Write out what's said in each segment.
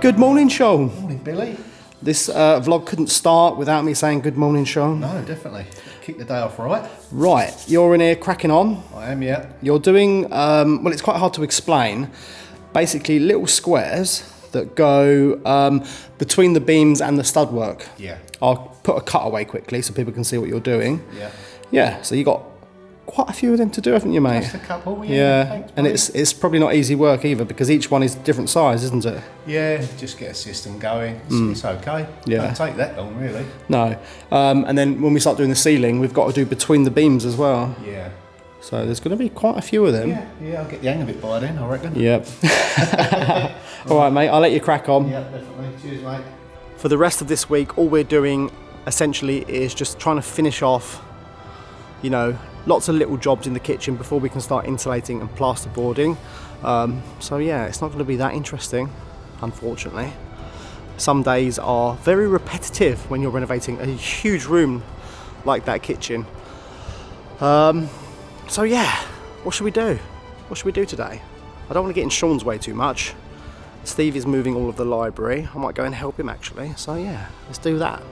Good morning, Sean. Morning, Billy. This vlog couldn't start without me saying good morning, Sean. No, definitely. Kick the day off right. Right, you're in here cracking on. I am, yeah. You're doing, well, it's quite hard to explain. Basically, little squares that go between the beams and the stud work. Yeah. I'll put a cutaway quickly so people can see what you're doing. Yeah. Yeah, so you got quite a few of them to do, haven't you, mate? Just a couple, yeah. Yeah, Thanks, and mate. it's probably not easy work either because each one is different size, isn't it? Yeah, just get a system going. It's okay. Yeah. Don't take that long, really. No. And then when we start doing the ceiling, we've got to do between the beams as well. Yeah. So there's going to be quite a few of them. Yeah, I'll get the hang of it by then, I reckon. Yep. All right, mate, I'll let you crack on. Yeah, definitely. Cheers, mate. For the rest of this week, all we're doing essentially is just trying to finish off, you know, lots of little jobs in the kitchen before we can start insulating and plasterboarding. So yeah, it's not going to be that interesting, unfortunately. Some days are very repetitive when you're renovating a huge room like that kitchen. So yeah, what should we do? What should we do today? I don't want to get in Sean's way too much. Steve is moving all of the library. I might go and help him actually. So yeah, let's do that.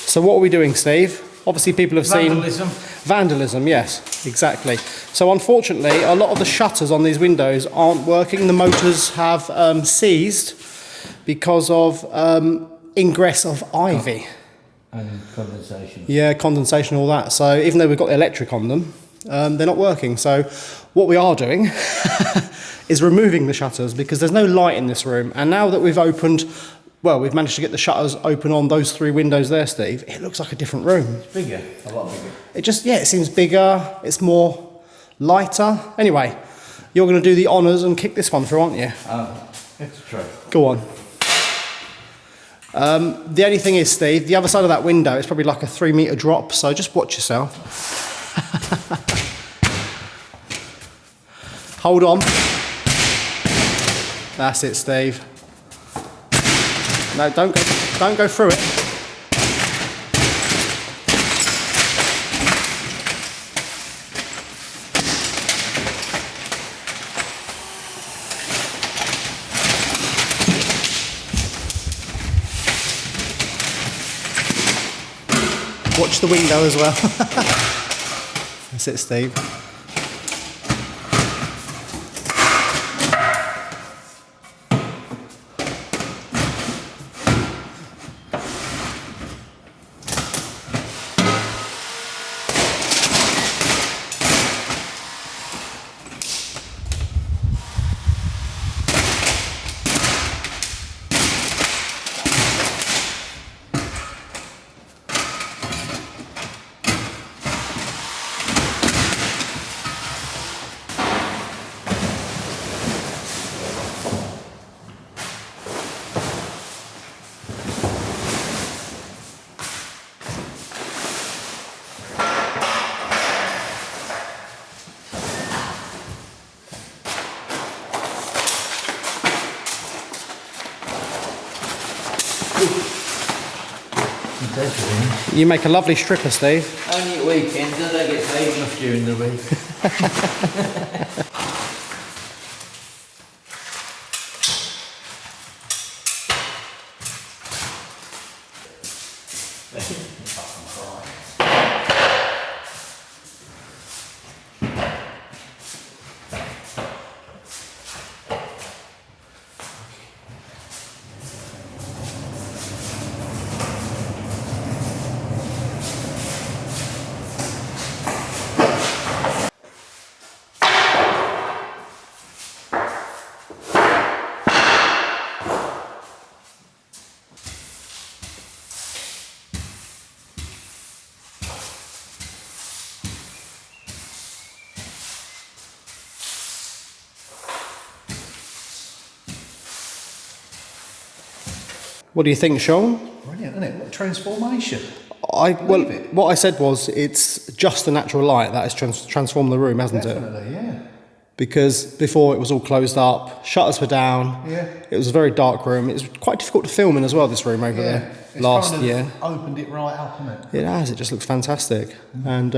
So what are we doing, Steve? Obviously people have Vandalism. seen... Vandalism, yes, exactly. So unfortunately, a lot of the shutters on these windows aren't working. The motors have seized because of ingress of ivy. And condensation. Yeah, condensation, all that. So even though we've got the electric on them, they're not working. So what we are doing is removing the shutters because there's no light in this room. And now that we've opened... Well, we've managed to get the shutters open on those 3 windows there, Steve. It looks like a different room. It's bigger, a lot bigger. It just, yeah, it seems bigger, it's more lighter. Anyway, you're going to do the honours and kick this one through, aren't you? Let's try. Go on. The only thing is, Steve, the other side of that window is probably like a 3-metre drop, so just watch yourself. Hold on. That's it, Steve. No, don't go through it. Watch the window as well. That's it, Steve. You make a lovely stripper, Steve. Only at weekends, I don't get paid enough during the week. What do you think, Sean? Brilliant, isn't it? What a transformation. Well, Believe it. what I said was it's just the natural light that has transformed the room, hasn't it? Definitely, yeah. Because before it was all closed up, shutters were down. Yeah. It was a very dark room. It was quite difficult to film in as well, this room over there, It's last kind of year. opened it right up, hasn't it? It has, it just looks fantastic. And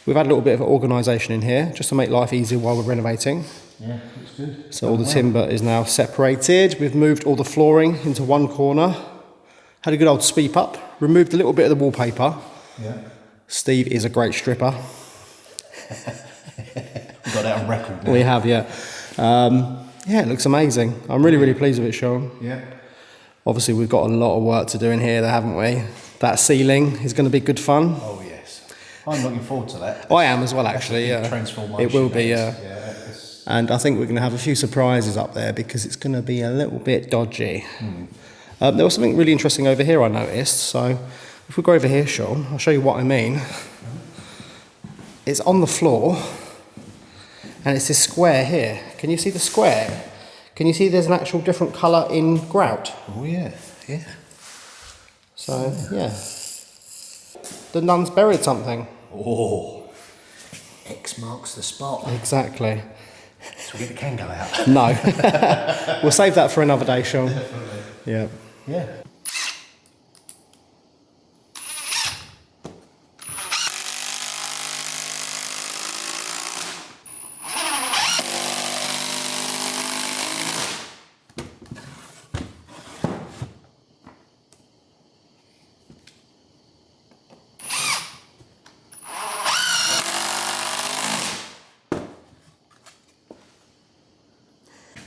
we've had a little bit of organisation in here, just to make life easier while we're renovating. Yeah, looks good. So all the timber is now separated. We've moved all the flooring into one corner. Had a good old sweep up. Removed a little bit of the wallpaper. Yeah. Steve is a great stripper. We've got that on record now. We have, yeah. Yeah, it looks amazing. I'm really, really pleased with it, Sean. Yeah. Obviously, we've got a lot of work to do in here, haven't we? That ceiling is going to be good fun. Oh, yes. I'm looking forward to that. I am as well, actually, That's a big yeah. transformation. It will be, that is. yeah. It's- And I think we're going to have a few surprises up there because it's going to be a little bit dodgy. There was something really interesting over here I noticed. So if we go over here, Sean, I'll show you what I mean. It's on the floor and it's this square here. Can you see the square? Can you see there's an actual different colour in grout? Oh, yeah. Yeah. So, yeah. The nun's buried something. Oh. X marks the spot. Exactly. So we get the candle out. No. We'll save that for another day, Sean. Definitely. Yeah. Yeah.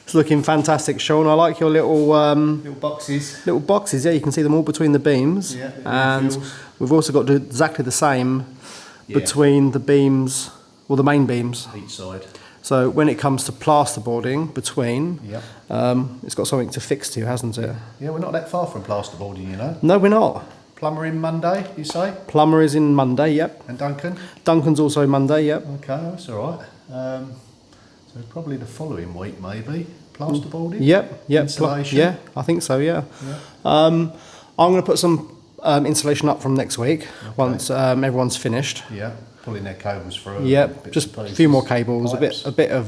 It's looking fantastic, Sean. I like your little Little boxes. little boxes. Yeah, you can see them all between the beams. Yeah, little and fills. we've also got to do exactly the same Yeah. between the beams, well, the main beams. Each side. So when it comes to plasterboarding between, Yep. it's got something to fix to, hasn't it? Yeah, we're not that far from plasterboarding, you know. No, we're not. Plumber in Monday, you say? Plumber is in Monday. Yep. And Duncan? Duncan's also Monday. Yep. Okay, that's all right. So probably the following week, maybe. Plasterboarding? Yep. Yep. Insulation? Yeah, I think so. Yeah. Yeah. I'm going to put some insulation up from next week once everyone's finished. Yeah, pulling their cables through. Yep, bits just and a few more pieces, cables, pipes. a bit of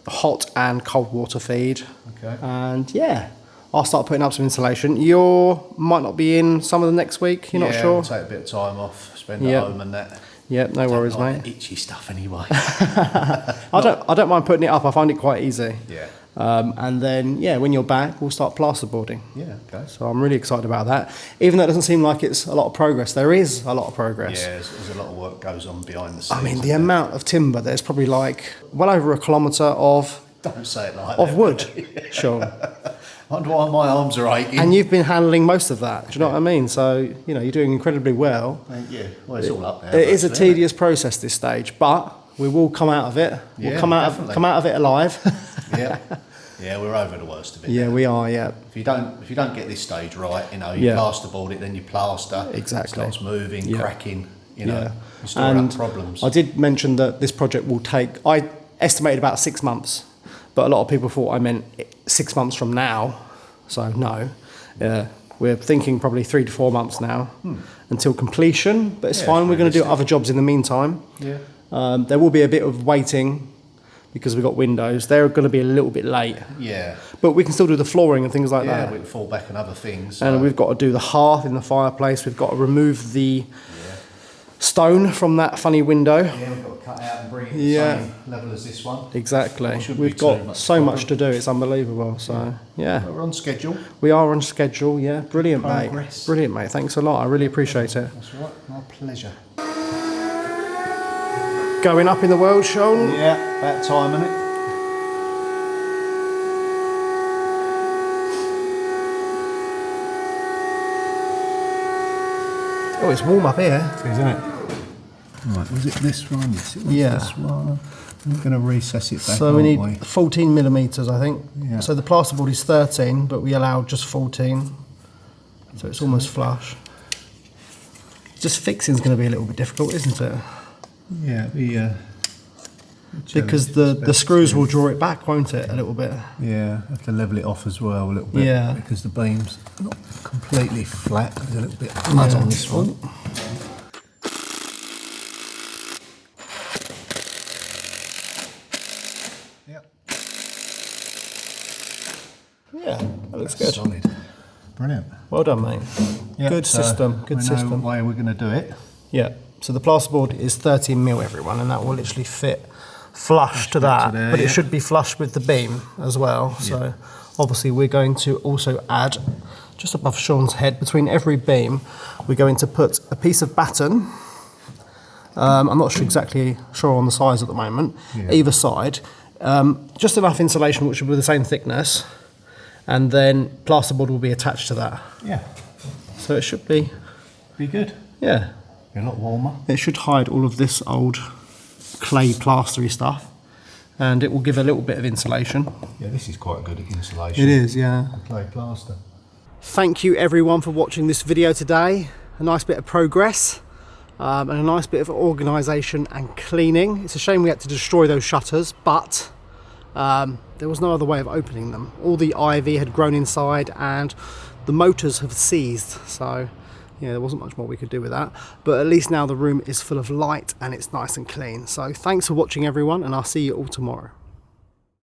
hot and cold water feed, Okay. and yeah, I'll start putting up some insulation. You might not be in some of the next week. You're not Yeah, sure. I'll take a bit of time off, spend Yep. at home and that. Yep, no worries, Like mate. the itchy stuff anyway. I don't mind putting it up. I find it quite easy. Yeah. And then yeah, when you're back, we'll start plasterboarding. Yeah, okay. So I'm really excited about that. Even though it doesn't seem like it's a lot of progress, there is a lot of progress. Yeah, there's a lot of work goes on behind the scenes. I mean, the isn't there? amount of timber, there's probably like well over a kilometre of Don't say it like of that. wood, Sean. I wonder why my arms are aching. And you've been handling most of that. Do you know what I mean? So, you know, you're doing incredibly well. Thank you. Well, it's all up there. It is a actually, isn't tedious process this stage, but we will come out of it. We'll Yeah, come out definitely. of it alive. it? Yeah. Yeah, we're over the worst of it. Yeah, now. we are. Yeah. If you don't get this stage right, you know, you Yeah. plasterboard it, then you plaster. Exactly. It starts moving, Yeah. cracking. You know, Yeah. you store And up problems. I did mention that this project will take. I estimated about 6 months, but a lot of people thought I meant 6 months from now. So no, we're thinking probably 3 to 4 months now until completion. But it's Yeah, fine. it's We're going to do realistic. other jobs in the meantime. Yeah. There will be a bit of waiting because we've got windows. They're going to be a little bit late. Yeah. But we can still do the flooring and things like Yeah, that. we can fall back on other things. And we've got to do the hearth in the fireplace. We've got to remove the stone from that funny window. Yeah, we've got to cut out and bring it the same level as this one. Exactly. Shouldn't We've be too got much so problem. much to do. It's unbelievable. So, yeah. We're on schedule. We are on schedule, yeah. Brilliant, mate. Progress. Brilliant, mate. Thanks a lot. I really appreciate it. That's right, my pleasure. Going up in the world, Sean. Yeah, about time, innit? Oh, it's warm up here, isn't it? Right, was it this one? Yes, it was Yeah. this one. I'm going to recess it back, So we aren't need 14 millimetres, I think. Yeah. So the plasterboard is 13, but we allowed just 14. So it's almost flush. Just fixing's going to be a little bit difficult, isn't it? Yeah, Because the screws will draw it back, won't it, a little bit? Yeah, have to level it off as well a little bit. Yeah. Because the beam's not completely flat. There's a little bit of mud on this one. Yep. Yeah, that looks good. Solid. Brilliant. Well done, mate. Yep, Good so system, good we know system. what way we're going to do it. Yeah, so the plasterboard is 13 mil, everyone, and that will literally fit flush to that, there, but it yeah. should be flush with the beam as well. So obviously we're going to also add, just above Sean's head, between every beam, we're going to put a piece of batten. I'm not exactly sure on the size at the moment, either side. Just enough insulation which will be the same thickness, and then plasterboard will be attached to that. Yeah. So it should be, good. yeah. Be a lot warmer. It should hide all of this old clay plastery stuff, and it will give a little bit of insulation. Yeah, this is quite a good insulation. It is, yeah. Clay plaster. Thank you everyone for watching this video today. A nice bit of progress and a nice bit of organisation and cleaning. It's a shame we had to destroy those shutters, but there was no other way of opening them. All the ivy had grown inside and the motors have seized, so yeah, there wasn't much more we could do with that, but at least now the room is full of light and it's nice and clean. So thanks for watching everyone, and I'll see you all tomorrow.